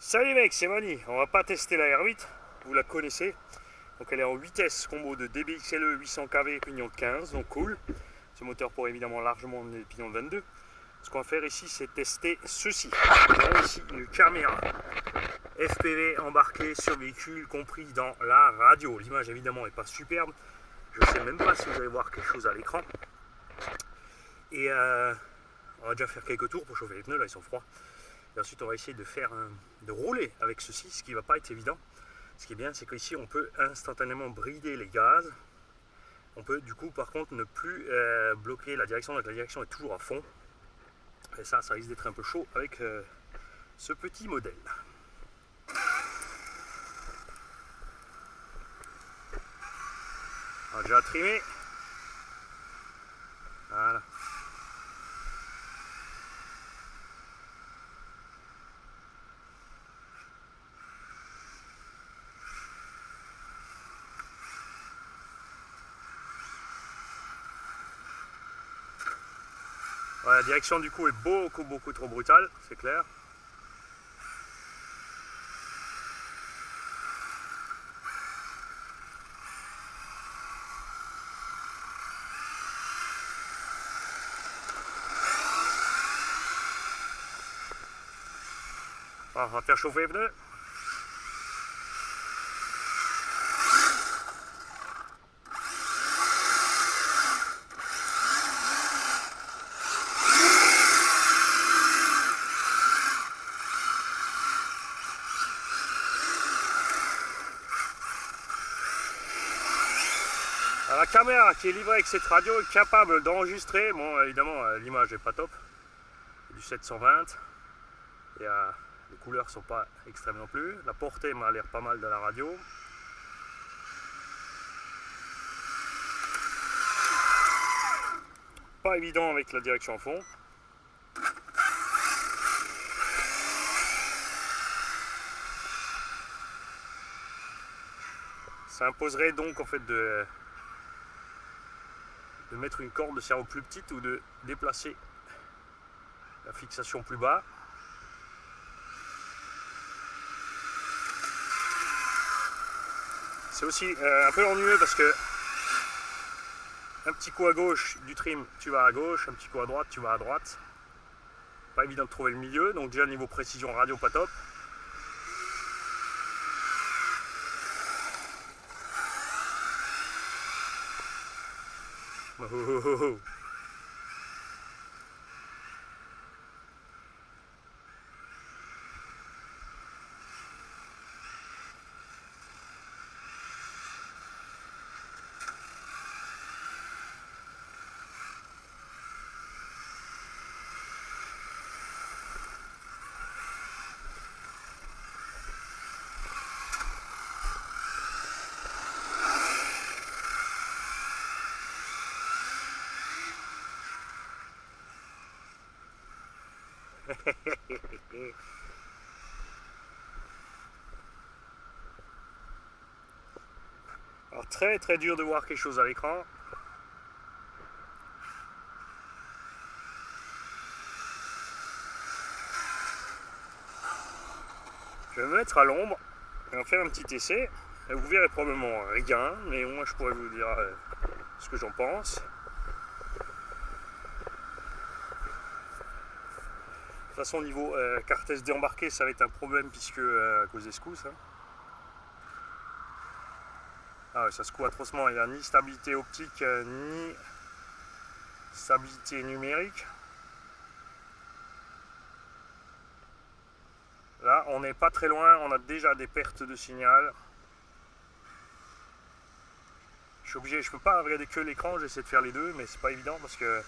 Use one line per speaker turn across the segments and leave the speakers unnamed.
Salut mec, c'est Mani. On va pas tester la R8, vous la connaissez. Donc elle est en vitesse combo de DBXLE 800 kV pignon de 15, donc cool. Ce moteur pourrait évidemment largement emmener le pignon de 22. Ce qu'on va faire ici, c'est tester ceci. Nous avons ici une caméra FPV embarquée sur véhicule, compris dans la radio. L'image évidemment n'est pas superbe. Je ne sais même pas si vous allez voir quelque chose à l'écran. Et on va déjà faire quelques tours pour chauffer les pneus, là ils sont froids. Et ensuite on va essayer de rouler avec ceci, ce qui ne va pas être évident. Ce qui est bien, c'est qu'ici on peut instantanément brider les gaz. On peut du coup par contre ne plus bloquer la direction, donc la direction est toujours à fond. Et ça risque d'être un peu chaud avec ce petit modèle. On va déjà trimer. Voilà. Voilà, la direction du coup est beaucoup trop brutale, c'est clair. Alors, on va faire chauffer les pneus. Alors, la caméra qui est livrée avec cette radio est capable d'enregistrer. Bon, évidemment, l'image n'est pas top. Du 720. Et les couleurs sont pas extrêmes non plus. La portée m'a l'air pas mal de la radio. Pas évident avec la direction en fond. Ça imposerait donc en fait de mettre une corde de cerveau plus petite ou de déplacer la fixation plus bas. C'est aussi un peu ennuyeux parce que un petit coup à gauche du trim, tu vas à gauche, un petit coup à droite, tu vas à droite. Pas évident de trouver le milieu, donc déjà niveau précision radio pas top. Oh, oh, oh, oh. Alors très dur de voir quelque chose à l'écran. Je vais me mettre à l'ombre et on va faire un petit essai. Et vous verrez probablement rien, mais moi je pourrais vous dire ce que j'en pense. De toute façon, niveau carte SD embarquée, ça va être un problème puisque à cause des secousses. Hein. Ah ouais, ça secoue atrocement. Il n'y a ni stabilité optique, ni stabilité numérique. Là, on n'est pas très loin. On a déjà des pertes de signal. Je suis obligé, je peux pas regarder que l'écran. J'essaie de faire les deux, mais c'est pas évident parce que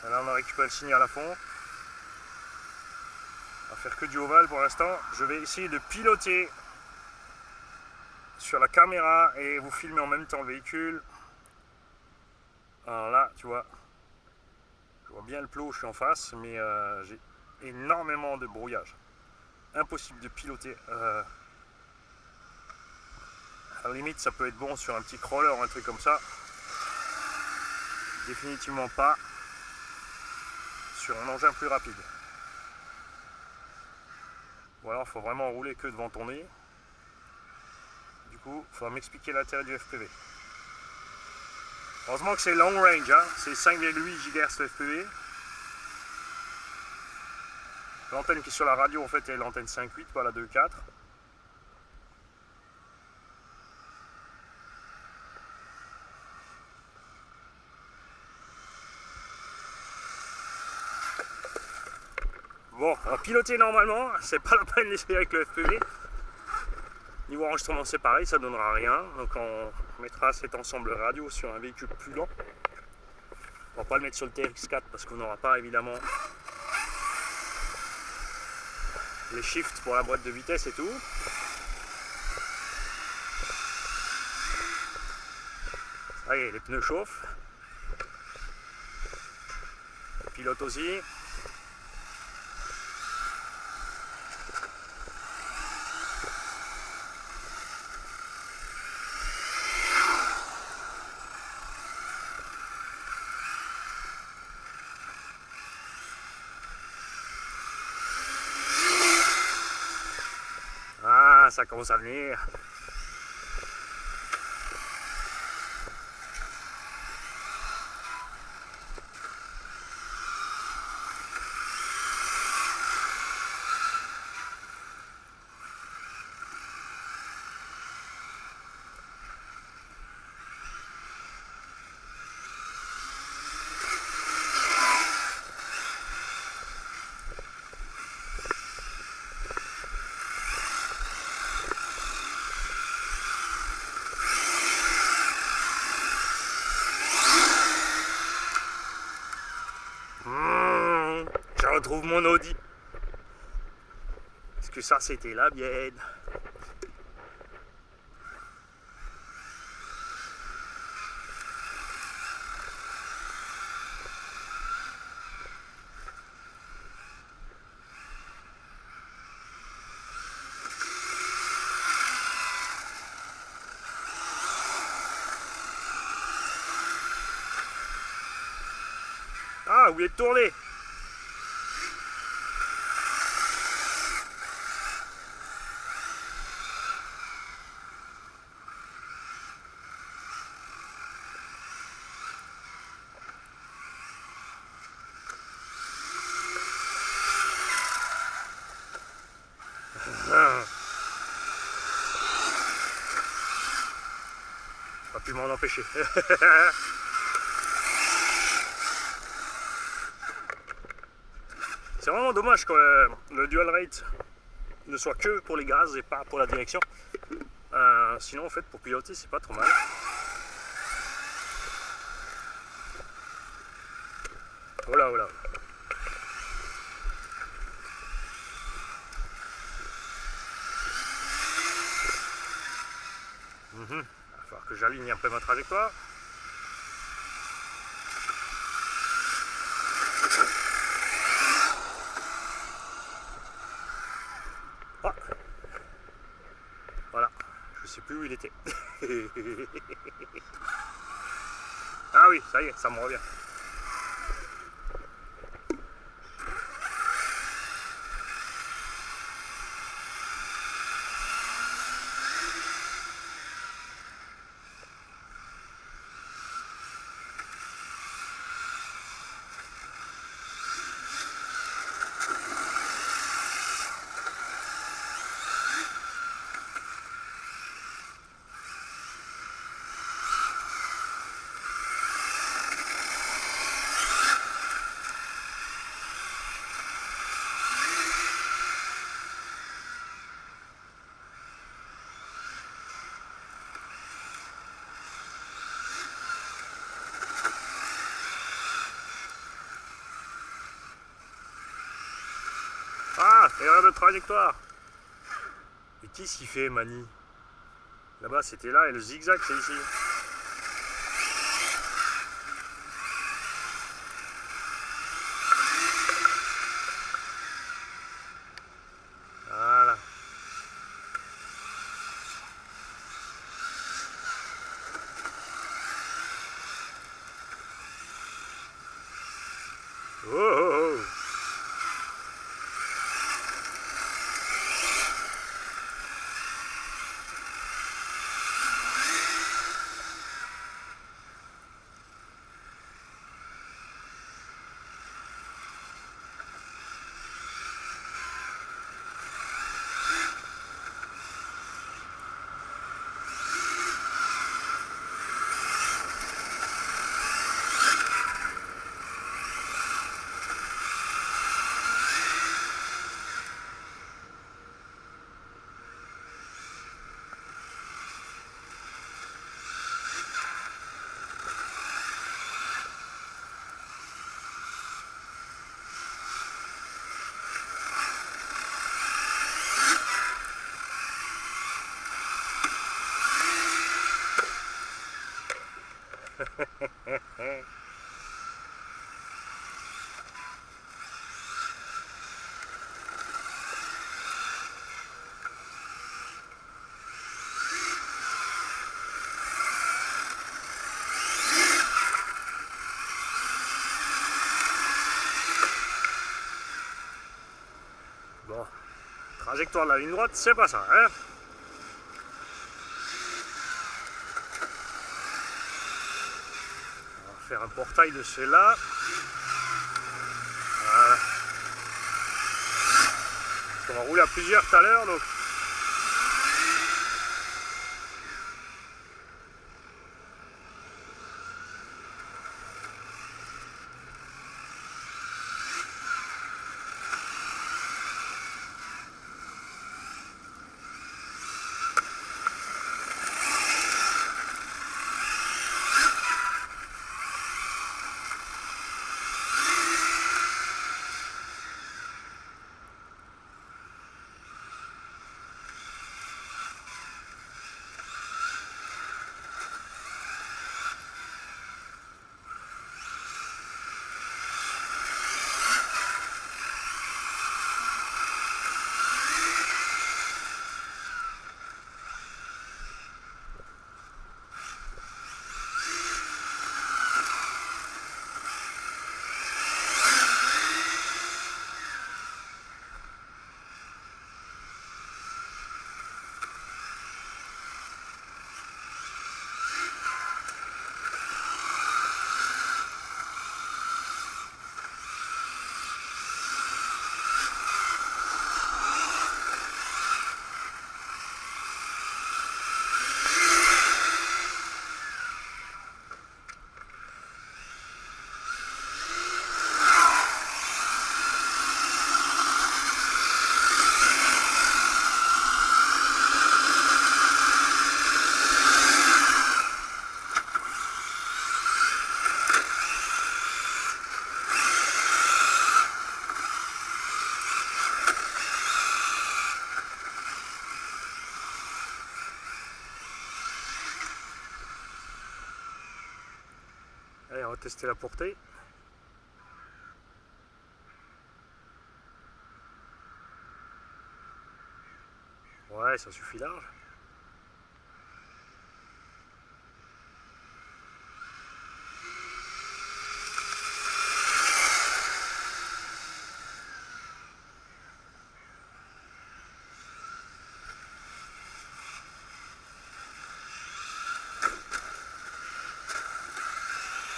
là, on a récupéré le signal à fond. On va faire que du ovale pour l'instant. Je vais essayer de piloter sur la caméra et vous filmer en même temps le véhicule. Alors là, tu vois, je vois bien le plot, je suis en face, mais j'ai énormément de brouillage. Impossible de piloter. À la limite, ça peut être bon sur un petit crawler ou un truc comme ça. Définitivement pas sur un engin plus rapide. Ou alors il faut vraiment rouler que devant ton nez. Du coup, il faudra m'expliquer l'intérêt du FPV. Heureusement que c'est long range, hein. C'est 5,8 GHz le FPV. L'antenne qui est sur la radio en fait est l'antenne 5.8, pas la 2.4. Bon, à piloter normalement, c'est pas la peine d'essayer avec le FPV. Niveau enregistrement c'est pareil, ça donnera rien. Donc on mettra cet ensemble radio sur un véhicule plus lent. On va pas le mettre sur le TRX4 parce qu'on n'aura pas évidemment les shifts pour la boîte de vitesse et tout. Ça y est, les pneus chauffent. Le pilote aussi. Ah, ça commence à venir. Je retrouve mon Audi. Est-ce que ça c'était la bienne? Ah, vous voulez tourner? Pas pu m'en empêcher. C'est vraiment dommage que le dual rate ne soit que pour les gaz et pas pour la direction. Sinon en fait pour piloter c'est pas trop mal. Voilà, voilà. Il va falloir que j'aligne un peu ma trajectoire. Ah. Voilà, je sais plus où il était. Ah oui, ça y est, ça me revient. Ah, erreur de trajectoire. Et qu'est-ce qu'il fait, Mani? Là-bas, c'était là, et le zigzag, c'est ici. Voilà. Oh, oh, oh. Bon, trajectoire de la ligne droite, c'est pas ça, hein. On va faire un portail de celle-là. Voilà. On va rouler à plusieurs tout à l'heure, donc. Allez, on va tester la portée. Ouais, ça suffit large.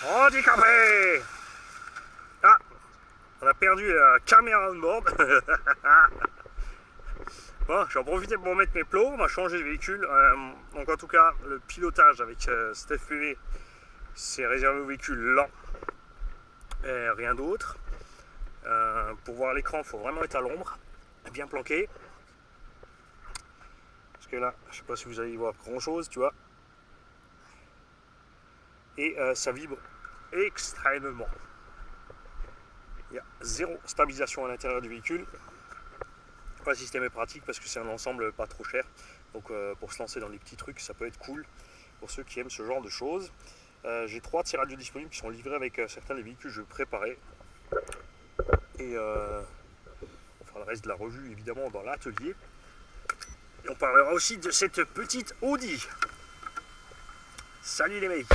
Handicapé! Ah! On a perdu la caméra on board. Bon, je vais en profiter pour mettre mes plots. On va changer de véhicule. Donc en tout cas, le pilotage avec cet FPV, c'est réservé aux véhicules lents. Et rien d'autre. Pour voir l'écran, il faut vraiment être à l'ombre, bien planqué. Parce que là, je sais pas si vous allez y voir grand chose, tu vois. Et ça vibre extrêmement. Il y a zéro stabilisation à l'intérieur du véhicule. Le système est pratique parce que c'est un ensemble pas trop cher. Donc pour se lancer dans les petits trucs, ça peut être cool pour ceux qui aiment ce genre de choses. J'ai 3 de ces radios disponibles qui sont livrés avec certains des véhicules que je vais préparer. Et on fera le reste de la revue évidemment dans l'atelier. Et on parlera aussi de cette petite Audi. Salut les mecs!